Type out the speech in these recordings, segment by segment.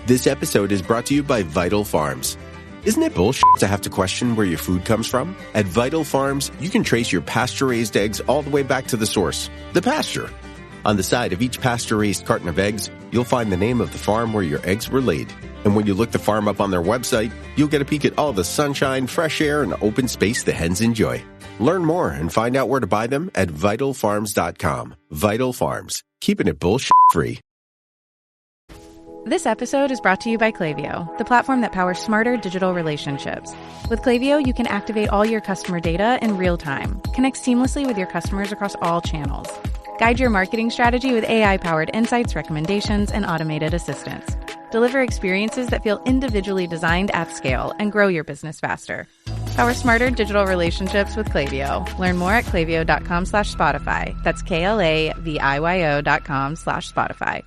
This episode is brought to you by Vital Farms. Isn't it bullshit to have to question where your food comes from? At Vital Farms, you can trace your pasture-raised eggs all the way back to the source, the pasture. On the side of each pasture-raised carton of eggs, you'll find the name of the farm where your eggs were laid. And when you look the farm up on their website, you'll get a peek at all the sunshine, fresh air, and open space the hens enjoy. Learn more and find out where to buy them at vitalfarms.com. Vital Farms, keeping it bullshit-free. This episode is brought to you by Klaviyo, the platform that powers smarter digital relationships. With Klaviyo, you can activate all your customer data in real time, connect seamlessly with your customers across all channels, guide your marketing strategy with AI-powered insights, recommendations, and automated assistance, deliver experiences that feel individually designed at scale, and grow your business faster. Power smarter digital relationships with Klaviyo. Learn more at klaviyo.com/Spotify. That's KLAVIYO.com/Spotify.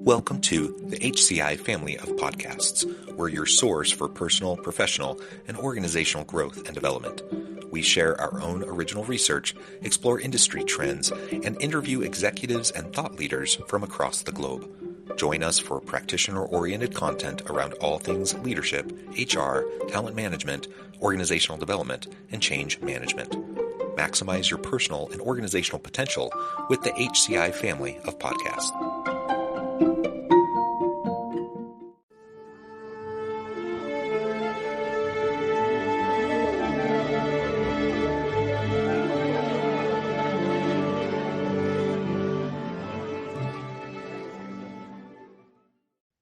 Welcome to the HCI family of podcasts. We're your source for personal, professional, and organizational growth and development. We share our own original research, explore industry trends, and interview executives and thought leaders from across the globe. Join us for practitioner-oriented content around all things leadership, HR, talent management, organizational development, and change management. Maximize your personal and organizational potential with the HCI family of podcasts.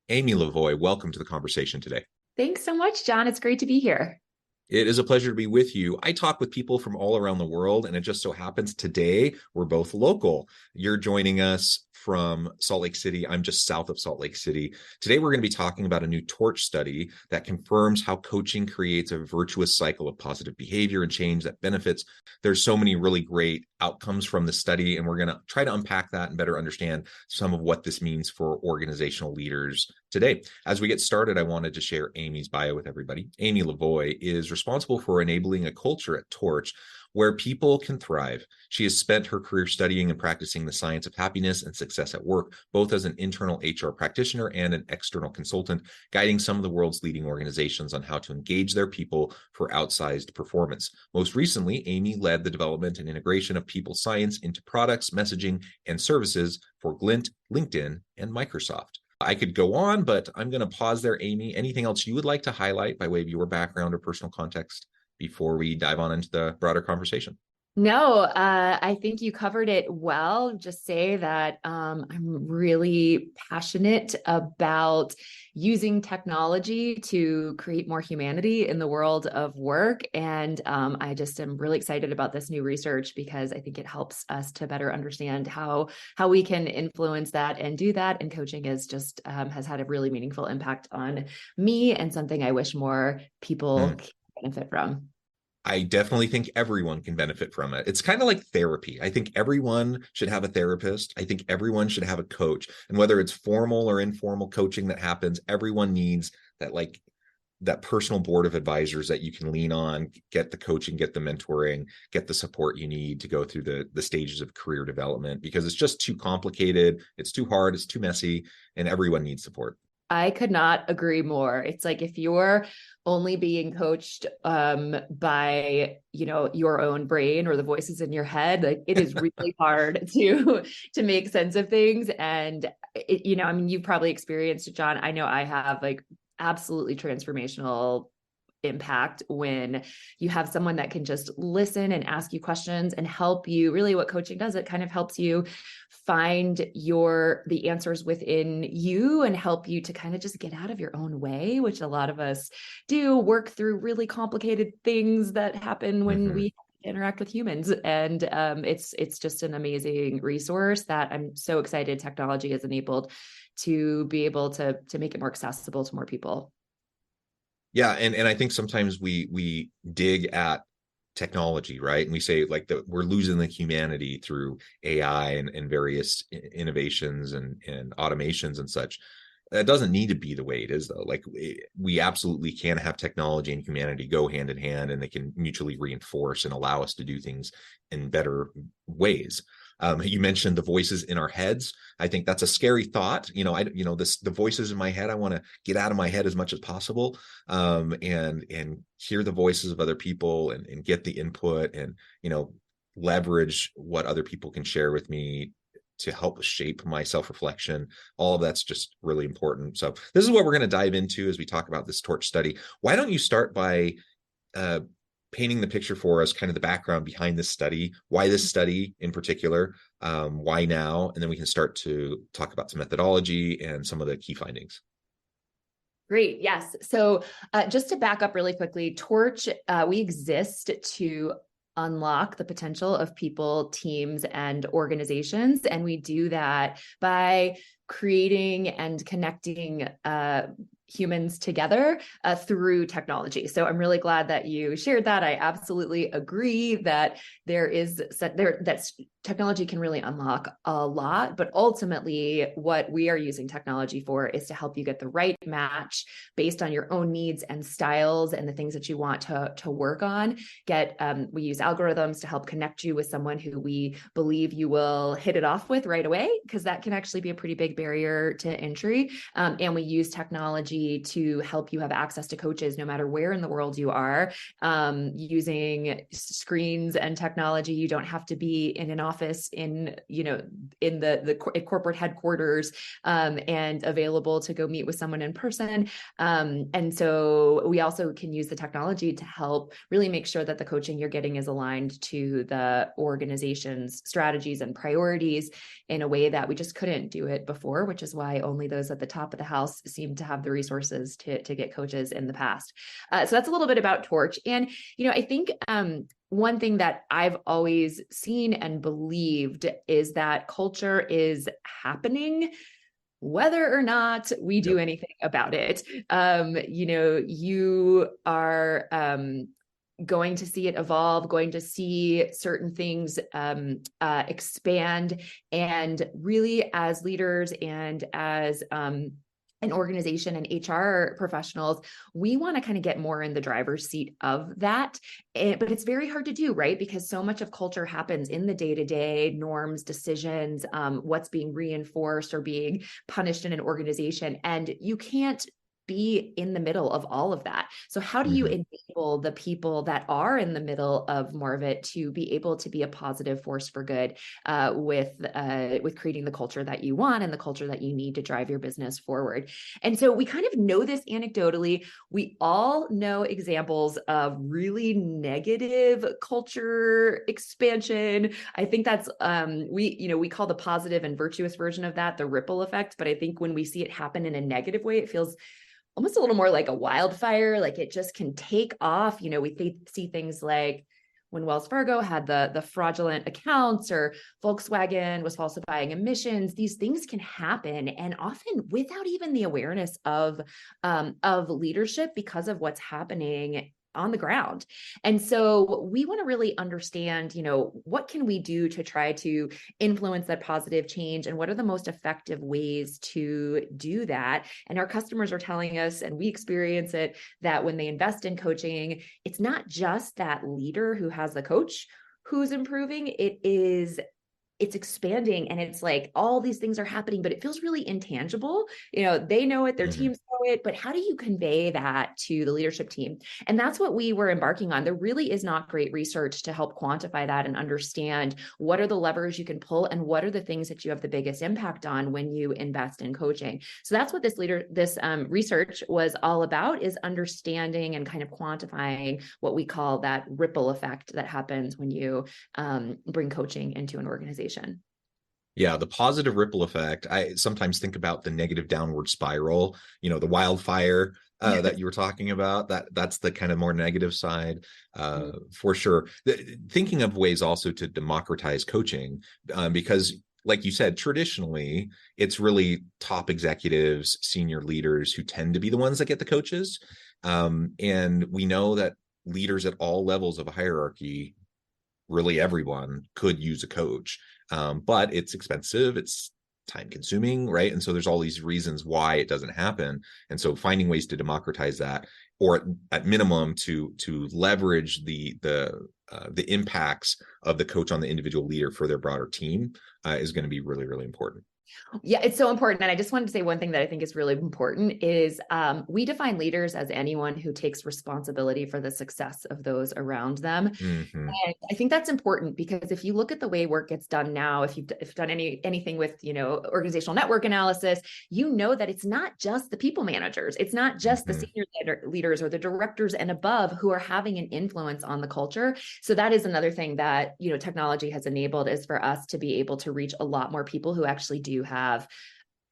Amy Lavoie, welcome to the conversation today. Thanks so much, John. It's great to be here. It is a pleasure to be with you. I talk with people from all around the world, and it just so happens today we're both local. You're joining us from Salt Lake City. I'm just south of Salt Lake City. Today, we're going to be talking about a new Torch study that confirms how coaching creates a virtuous cycle of positive behavior and change that benefits. There's so many really great outcomes from the study, and we're going to try to unpack that and better understand some of what this means for organizational leaders today. As we get started, I wanted to share Amy's bio with everybody. Amy Lavoie is responsible for enabling a culture at Torch where people can thrive. She has spent her career studying and practicing the science of happiness and success at work, both as an internal HR practitioner and an external consultant, guiding some of the world's leading organizations on how to engage their people for outsized performance. Most recently, Amy led the development and integration of people science into products, messaging, and services for Glint, LinkedIn, and Microsoft. I could go on, but I'm going to pause there, Amy. Anything else you would like to highlight by way of your background or personal context before we dive on into the broader conversation? No, I think you covered it well. Just say that I'm really passionate about using technology to create more humanity in the world of work. And I just am really excited about this new research because I think it helps us to better understand how we can influence that and do that. And coaching is just has had a really meaningful impact on me and something I wish more people can benefit from. I definitely think everyone can benefit from it. It's kind of like therapy. I think everyone should have a therapist. I think everyone should have a coach. And whether it's formal or informal coaching that happens, everyone needs that personal board of advisors that you can lean on, get the coaching, get the mentoring, get the support you need to go through the stages of career development, because it's just too complicated. It's too hard. It's too messy, and everyone needs support. I could not agree more. It's like if you're only being coached by, your own brain or the voices in your head, like it is really hard to make sense of things. And you've probably experienced it, John. I know I have, like, absolutely transformational impact when you have someone that can just listen and ask you questions and help you. Really, what coaching does, it kind of helps you find the answers within you and help you to kind of just get out of your own way, which a lot of us do, work through really complicated things that happen when we interact with humans. And it's just an amazing resource that I'm so excited technology has enabled to be able to make it more accessible to more people. Yeah. And I think sometimes we dig at technology, right? And we say we're losing the humanity through AI and various innovations and automations and such. That doesn't need to be the way it is, though. Like, we absolutely can have technology and humanity go hand in hand, and they can mutually reinforce and allow us to do things in better ways. You mentioned the voices in our heads. I think that's a scary thought. The voices in my head, I want to get out of my head as much as possible, and hear the voices of other people and get the input and, leverage what other people can share with me to help shape my self-reflection. All of that's just really important. So this is what we're going to dive into as we talk about this torch study. Why don't you start by painting the picture for us, kind of the background behind this study, why this study in particular, why now, and then we can start to talk about some methodology and some of the key findings. Great. Yes. So just to back up really quickly, Torch, we exist to unlock the potential of people, teams, and organizations. And we do that by creating and connecting humans together through technology. So I'm really glad that you shared that. I absolutely agree that that technology can really unlock a lot, but ultimately what we are using technology for is to help you get the right match based on your own needs and styles and the things that you want to work on. We use algorithms to help connect you with someone who we believe you will hit it off with right away, because that can actually be a pretty big barrier to entry. And we use technology to help you have access to coaches no matter where in the world you are, using screens and technology. You don't have to be in an office in the corporate headquarters, and available to go meet with someone in person. And so we also can use the technology to help really make sure that the coaching you're getting is aligned to the organization's strategies and priorities in a way that we just couldn't do it before, which is why only those at the top of the house seem to have the resources to get coaches in the past. So that's a little bit about Torch. And, I think one thing that I've always seen and believed is that culture is happening whether or not we do anything about it. You are going to see it evolve, going to see certain things expand. And really, as leaders and as an organization and HR professionals, we want to kind of get more in the driver's seat of that. But it's very hard to do, right? Because so much of culture happens in the day-to-day norms, decisions, what's being reinforced or being punished in an organization. And you can't be in the middle of all of that. So how do you enable the people that are in the middle of more of it to be able to be a positive force for good with creating the culture that you want and the culture that you need to drive your business forward? And so we kind of know this anecdotally. We all know examples of really negative culture expansion. I think that's we call the positive and virtuous version of that the ripple effect. But I think when we see it happen in a negative way, it feels almost a little more like a wildfire, like it just can take off. We see things like when Wells Fargo had the fraudulent accounts, or Volkswagen was falsifying emissions. These things can happen, and often without even the awareness of leadership, because of what's happening on the ground. And so we want to really understand, what can we do to try to influence that positive change, and what are the most effective ways to do that? And our customers are telling us, and we experience it, that when they invest in coaching, it's not just that leader who has the coach who's improving. It's expanding, and it's like all these things are happening, but it feels really intangible. They know it, their teams know it, but how do you convey that to the leadership team? And that's what we were embarking on. There really is not great research to help quantify that and understand what are the levers you can pull and what are the things that you have the biggest impact on when you invest in coaching. So that's what this research was all about, is understanding and kind of quantifying what we call that ripple effect that happens when you bring coaching into an organization. Yeah, the positive ripple effect. I sometimes think about the negative downward spiral, the wildfire that you were talking about. That's the kind of more negative side, for sure. Thinking of ways also to democratize coaching, because like you said, traditionally, it's really top executives, senior leaders who tend to be the ones that get the coaches. And we know that leaders at all levels of a hierarchy, really everyone, could use a coach. But it's expensive, it's time consuming, right? And so there's all these reasons why it doesn't happen. And so finding ways to democratize that, or at minimum to leverage the impacts of the coach on the individual leader for their broader team is going to be really, really important. Yeah, it's so important. And I just wanted to say one thing that I think is really important is we define leaders as anyone who takes responsibility for the success of those around them. Mm-hmm. And I think that's important because if you look at the way work gets done now, if you've done anything with, organizational network analysis, you know that it's not just the people managers. It's not just the senior leaders or the directors and above who are having an influence on the culture. So that is another thing that, technology has enabled, is for us to be able to reach a lot more people who actually do have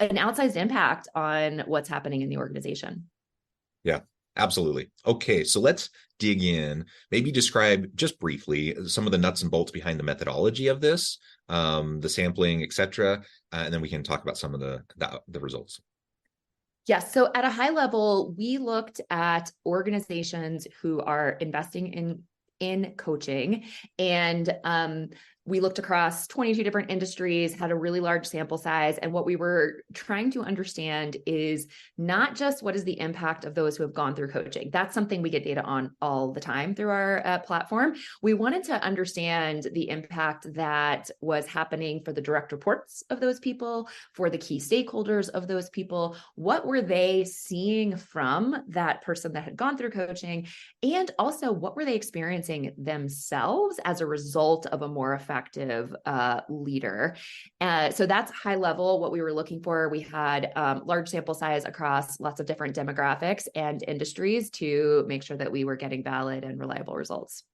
an outsized impact on what's happening in the organization. Yeah, absolutely. Okay, so let's dig in. Maybe describe just briefly some of the nuts and bolts behind the methodology of this, the sampling, etc., and then we can talk about some of the results. Yes. So at a high level, we looked at organizations who are investing in coaching, and we looked across 22 different industries, had a really large sample size. And what we were trying to understand is not just what is the impact of those who have gone through coaching. That's something we get data on all the time through our platform. We wanted to understand the impact that was happening for the direct reports of those people, for the key stakeholders of those people. What were they seeing from that person that had gone through coaching? And also, what were they experiencing themselves as a result of a more effective leader? So that's high level what we were looking for. We had large sample size across lots of different demographics and industries to make sure that we were getting valid and reliable results.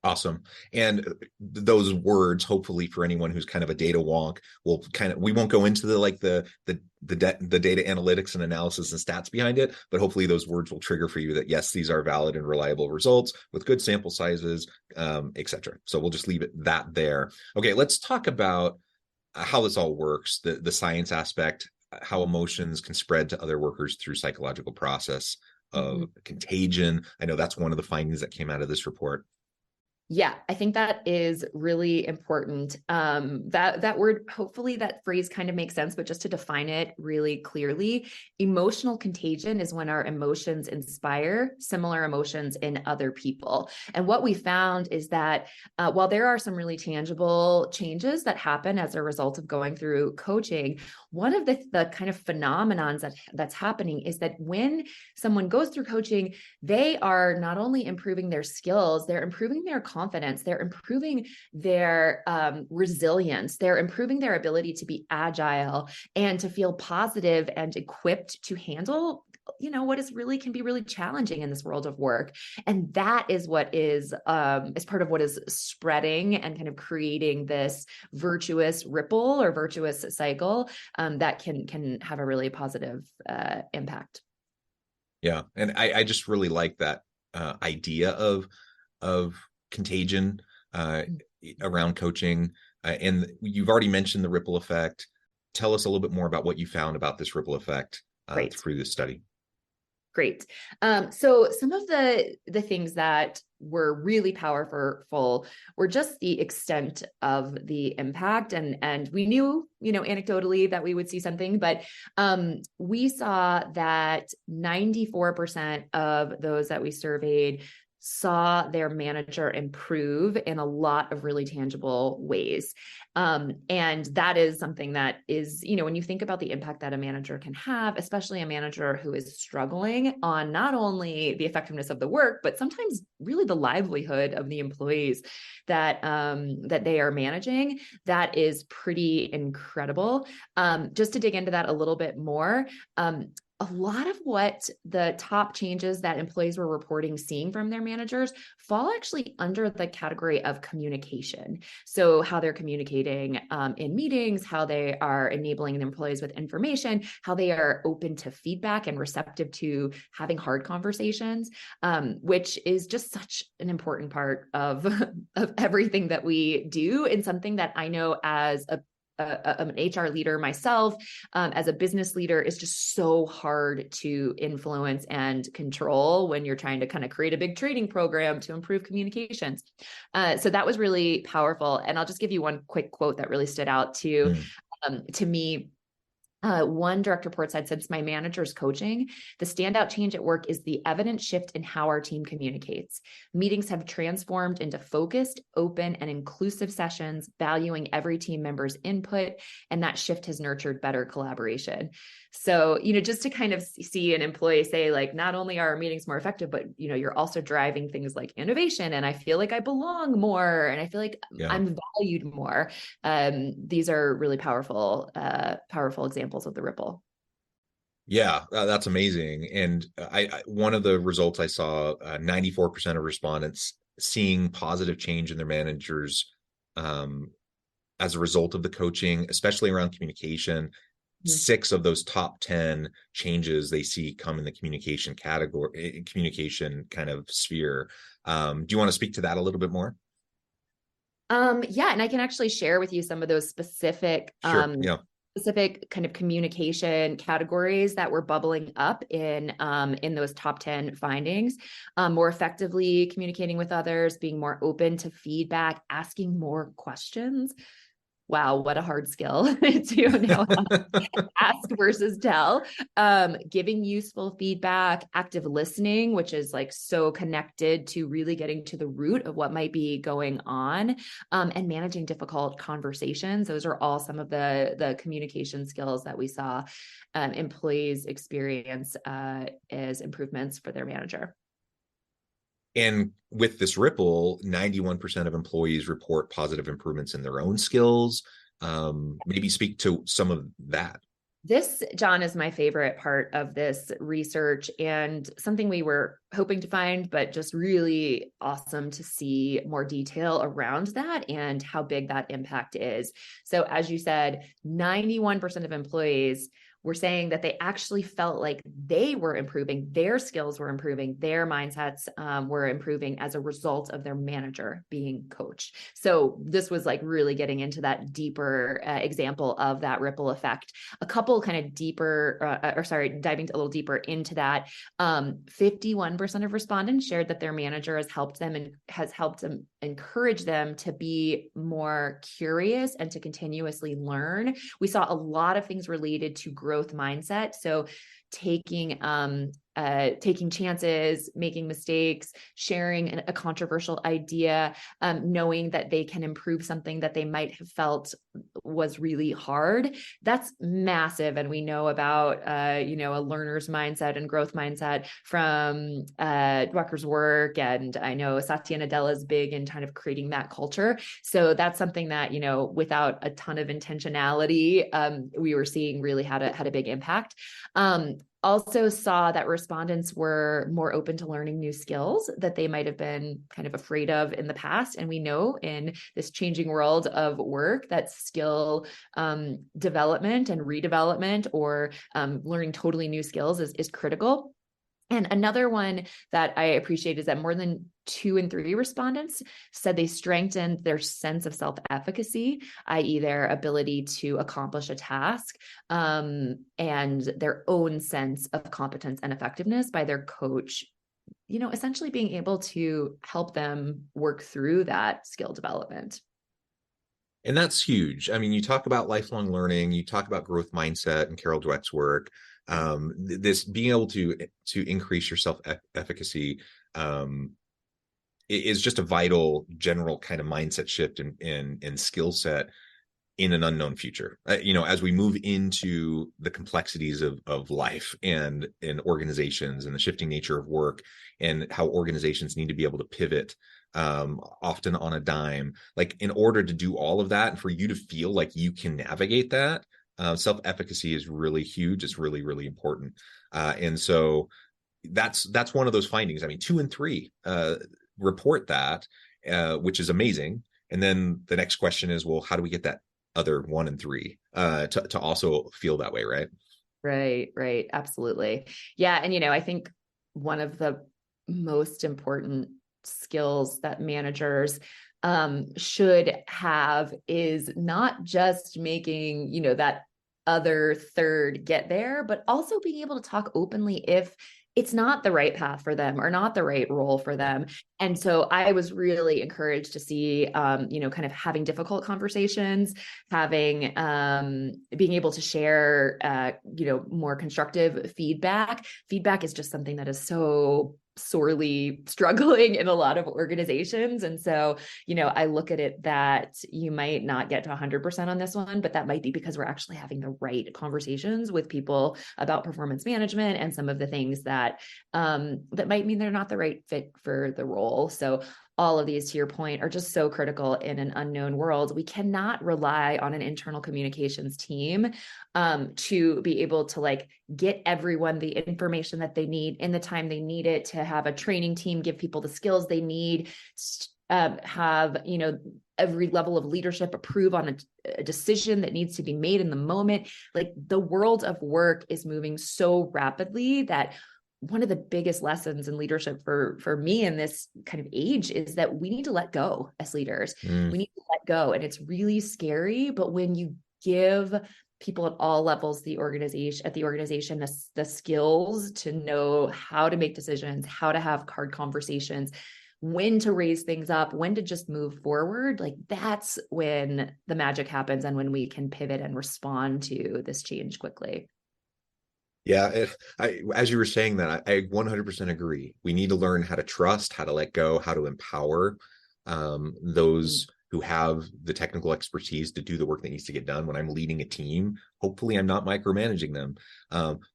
Awesome. And those words, hopefully for anyone who's kind of a data wonk, we won't go into the data analytics and analysis and stats behind it, but hopefully those words will trigger for you that, yes, these are valid and reliable results with good sample sizes, etc. So we'll just leave it that there. Okay, let's talk about how this all works, the science aspect, how emotions can spread to other workers through psychological process of contagion. I know that's one of the findings that came out of this report. Yeah, I think that is really important. That word, hopefully that phrase kind of makes sense, but just to define it really clearly, emotional contagion is when our emotions inspire similar emotions in other people. And what we found is that while there are some really tangible changes that happen as a result of going through coaching, one of the kind of phenomenons that's happening is that when someone goes through coaching, they are not only improving their skills, they're improving their confidence, they're improving their resilience, they're improving their ability to be agile and to feel positive and equipped to handle what can be really challenging in this world of work. And that is what is part of what is spreading and kind of creating this virtuous ripple or virtuous cycle that can have a really positive impact. Yeah. And I just really like that idea of contagion around coaching. And you've already mentioned the ripple effect. Tell us a little bit more about what you found about this ripple effect through this study. Great. So some of the things that were really powerful were just the extent of the impact. And we knew, anecdotally that we would see something, but we saw that 94% of those that we surveyed saw their manager improve in a lot of really tangible ways. And that is something that is, when you think about the impact that a manager can have, especially a manager who is struggling on not only the effectiveness of the work, but sometimes really the livelihood of the employees that they are managing, that is pretty incredible. Just to dig into that a little bit more, a lot of what the top changes that employees were reporting seeing from their managers fall actually under the category of communication. So how they're communicating in meetings, how they are enabling the employees with information, how they are open to feedback and receptive to having hard conversations, which is just such an important part of everything that we do, and something that I know as an HR leader myself, as a business leader, is just so hard to influence and control when you're trying to kind of create a big training program to improve communications. So that was really powerful. And I'll just give you one quick quote that really stood out to me. One direct report said, since my manager's coaching, the standout change at work is the evident shift in how our team communicates. Meetings have transformed into focused, open, and inclusive sessions, valuing every team member's input, and that shift has nurtured better collaboration. So, just to kind of see an employee say, like, not only are our meetings more effective, but, you're also driving things like innovation, and I feel like I belong more, and I feel like I'm valued more. These are really powerful examples of the ripple. Yeah, that's amazing. And one of the results I saw, 94% of respondents seeing positive change in their managers as a result of the coaching, especially around communication. 6 of those top 10 changes they see come in the communication category, communication kind of sphere. Do you want to speak to that a little bit more? Yeah, and I can actually share with you some of those specific specific kind of communication categories that were bubbling up in those top 10 findings. More effectively communicating with others, being more open to feedback, asking more questions. Wow, what a hard skill to know ask versus tell. Giving useful feedback, active listening, which is like so connected to really getting to the root of what might be going on, and managing difficult conversations. Those are all some of the communication skills that we saw employees experience as improvements for their manager. And with this ripple, 91% of employees report positive improvements in their own skills. Maybe speak to some of that. This, John, is my favorite part of this research, and something we were hoping to find, but just really awesome to see more detail around that and how big that impact is. So as you said, 91% of employees were saying that they actually felt like they were improving, their skills were improving, their mindsets were improving as a result of their manager being coached. So this was like really getting into that deeper example of that ripple effect. A couple kind of diving a little deeper into that. 51% of respondents shared that their manager has helped them and has helped them encourage them to be more curious and to continuously learn. We saw a lot of things related to growth mindset. So taking chances, making mistakes, sharing a controversial idea, knowing that they can improve something that they might have felt was really hard. That's massive. And we know about, a learner's mindset and growth mindset from Drucker's work. And I know Satya Nadella is big in kind of creating that culture. So that's something that, without a ton of intentionality, we were seeing really had a big impact. Also saw that respondents were more open to learning new skills that they might have been kind of afraid of in the past. And we know in this changing world of work that skill development and redevelopment or learning totally new skills is critical. And another one that I appreciate is that more than 2 in 3 respondents said they strengthened their sense of self-efficacy, i.e. their ability to accomplish a task, and their own sense of competence and effectiveness by their coach, essentially being able to help them work through that skill development. And that's huge. I mean, you talk about lifelong learning, you talk about growth mindset and Carol Dweck's work. This being able to increase your self-efficacy is just a vital general kind of mindset shift in skill set in an unknown future. As we move into the complexities of life and in organizations and the shifting nature of work and how organizations need to be able to pivot often on a dime, like in order to do all of that and for you to feel like you can navigate that, self-efficacy is really huge. It's really, really important. And so that's one of those findings. I mean, 2 in 3 report that, which is amazing. And then the next question is, well, how do we get that other 1 in 3 to also feel that way, right? Right. Absolutely. Yeah. And, I think one of the most important skills that managers should have is not just making, that other third get there, but also being able to talk openly if it's not the right path for them or not the right role for them. And so I was really encouraged to see, kind of having difficult conversations, having, being able to share, more constructive feedback. Feedback is just something that is so sorely struggling in a lot of organizations. And so, I look at it that you might not get to 100% on this one, but that might be because we're actually having the right conversations with people about performance management and some of the things that might mean they're not the right fit for the role. So all of these, to your point, are just so critical in an unknown world. We cannot rely on an internal communications team to be able to get everyone the information that they need in the time they need it, to have a training team give people the skills they need, have every level of leadership approve on a decision that needs to be made in the moment. Like, the world of work is moving so rapidly that one of the biggest lessons in leadership for me in this kind of age is that we need to let go as leaders. We need to let go. And it's really scary, but when you give people at all levels the organization the skills to know how to make decisions, how to have hard conversations, when to raise things up, when to just move forward, that's when the magic happens and when we can pivot and respond to this change quickly. Yeah, as you were saying that, I 100% agree. We need to learn how to trust, how to let go, how to empower those who have the technical expertise to do the work that needs to get done. When I'm leading a team, hopefully I'm not micromanaging them.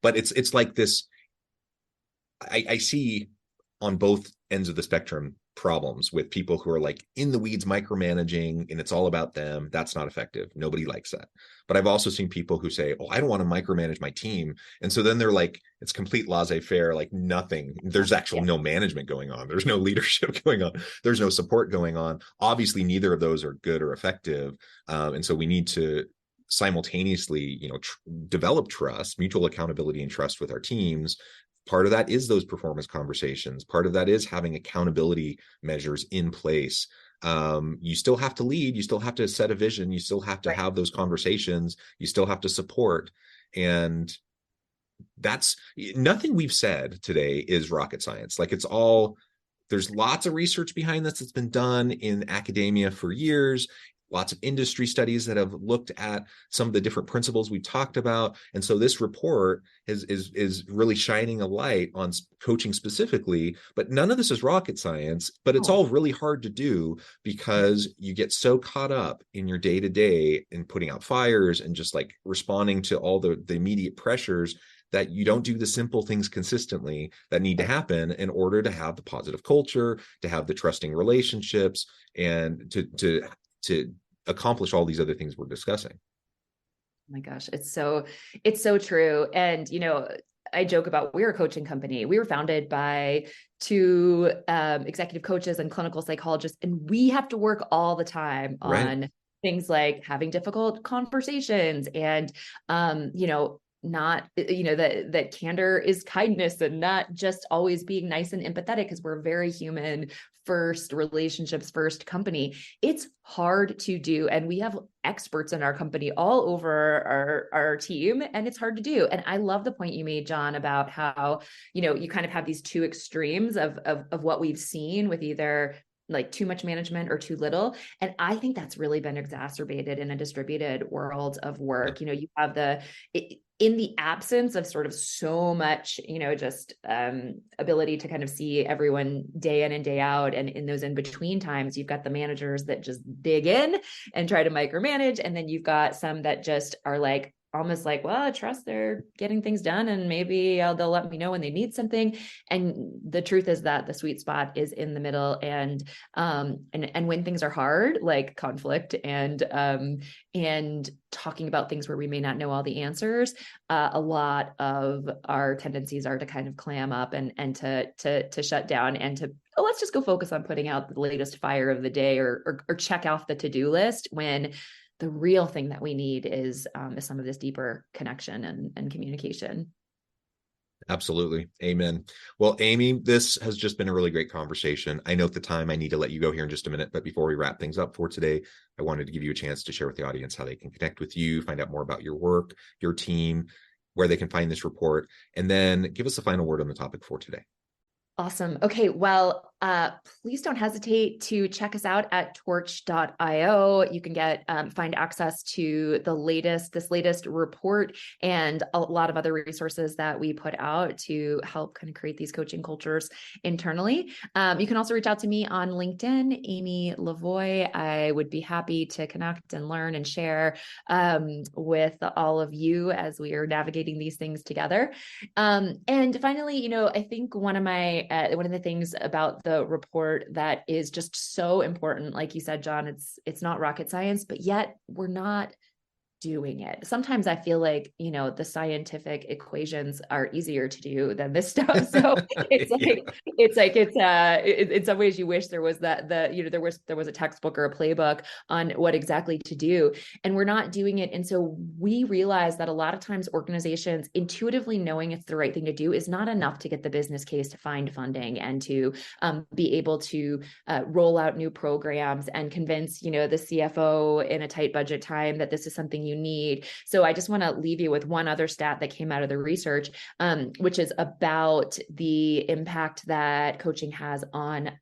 But it's like this, I see on both ends of the spectrum problems with people who are in the weeds micromanaging, and it's all about them. That's not effective. Nobody likes that. But I've also seen people who say, oh, I don't want to micromanage my team. And so then they're it's complete laissez-faire, nothing. There's actually no management going on. There's no leadership going on. There's no support going on. Obviously, neither of those are good or effective. And so we need to simultaneously, develop trust, mutual accountability and trust with our teams. Part of that is those performance conversations. Part of that is having accountability measures in place. You still have to lead. You still have to set a vision. You still have to have those conversations. You still have to support. And that's nothing we've said today is rocket science. There's lots of research behind this that's been done in academia for years. Lots of industry studies that have looked at some of the different principles we talked about. And so this report is really shining a light on coaching specifically, but none of this is rocket science, but it's all really hard to do because you get so caught up in your day-to-day in putting out fires and just responding to all the immediate pressures that you don't do the simple things consistently that need to happen in order to have the positive culture, to have the trusting relationships, and to accomplish all these other things we're discussing. Oh my gosh, it's so true. And, I joke about, we're a coaching company. We were founded by two executive coaches and clinical psychologists, and we have to work all the time on things like having difficult conversations and, not, that candor is kindness and not just always being nice and empathetic, because we're a very human first, relationships first company. It's hard to do. And we have experts in our company all over our team, and it's hard to do. And I love the point you made, John, about how, you kind of have these two extremes of what we've seen with either too much management or too little. And I think that's really been exacerbated in a distributed world of work. You have in the absence of sort of so much, just ability to kind of see everyone day in and day out. And in those in-between times, you've got the managers that just dig in and try to micromanage. And then you've got some that just are almost well, I trust they're getting things done, and maybe they'll let me know when they need something. And the truth is that the sweet spot is in the middle. And when things are hard, like conflict and talking about things where we may not know all the answers, a lot of our tendencies are to kind of clam up and to shut down and to, let's just go focus on putting out the latest fire of the day or check off the to-do list, when the real thing that we need is some of this deeper connection and communication. Absolutely. Amen. Well, Amy, this has just been a really great conversation. I know at the time I need to let you go here in just a minute, but before we wrap things up for today, I wanted to give you a chance to share with the audience how they can connect with you, find out more about your work, your team, where they can find this report, and then give us a final word on the topic for today. Awesome. Okay. Well, please don't hesitate to check us out at torch.io. You can find access to this latest report and a lot of other resources that we put out to help kind of create these coaching cultures internally. You can also reach out to me on LinkedIn, Amy Lavoie. I would be happy to connect and learn and share with all of you as we are navigating these things together. And finally, I think one of the things about the report that is just so important, like you said, John, it's not rocket science, but yet we're not doing it. Sometimes I feel like, the scientific equations are easier to do than this stuff. So in some ways you wish there was there was a textbook or a playbook on what exactly to do, and we're not doing it. And so we realize that a lot of times organizations intuitively knowing it's the right thing to do is not enough to get the business case to find funding and to be able to roll out new programs and convince, the CFO in a tight budget time that this is something you need. So I just want to leave you with one other stat that came out of the research, which is about the impact that coaching has on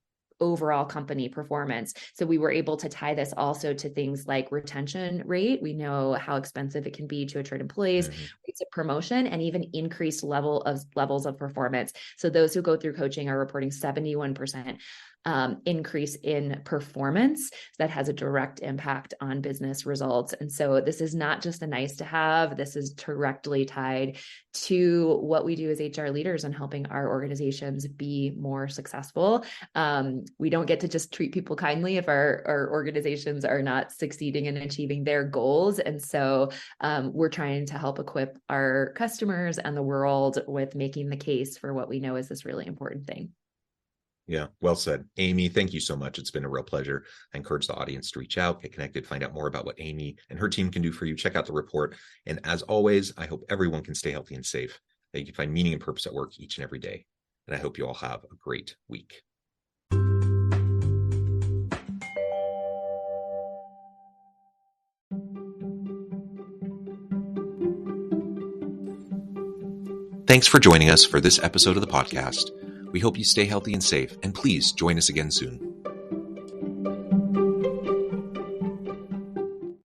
overall company performance. So we were able to tie this also to things like retention rate. We know how expensive it can be to attract employees, rates of promotion, and even increased levels of performance. So those who go through coaching are reporting 71% increase in performance that has a direct impact on business results. And so this is not just a nice to have, this is directly tied to what we do as HR leaders and helping our organizations be more successful. We don't get to just treat people kindly if our organizations are not succeeding in achieving their goals. And so we're trying to help equip our customers and the world with making the case for what we know is this really important thing. Yeah, well said. Amy, thank you so much. It's been a real pleasure. I encourage the audience to reach out, get connected, find out more about what Amy and her team can do for you. Check out the report. And as always, I hope everyone can stay healthy and safe, that you can find meaning and purpose at work each and every day. And I hope you all have a great week. Thanks for joining us for this episode of the podcast. We hope you stay healthy and safe, and please join us again soon.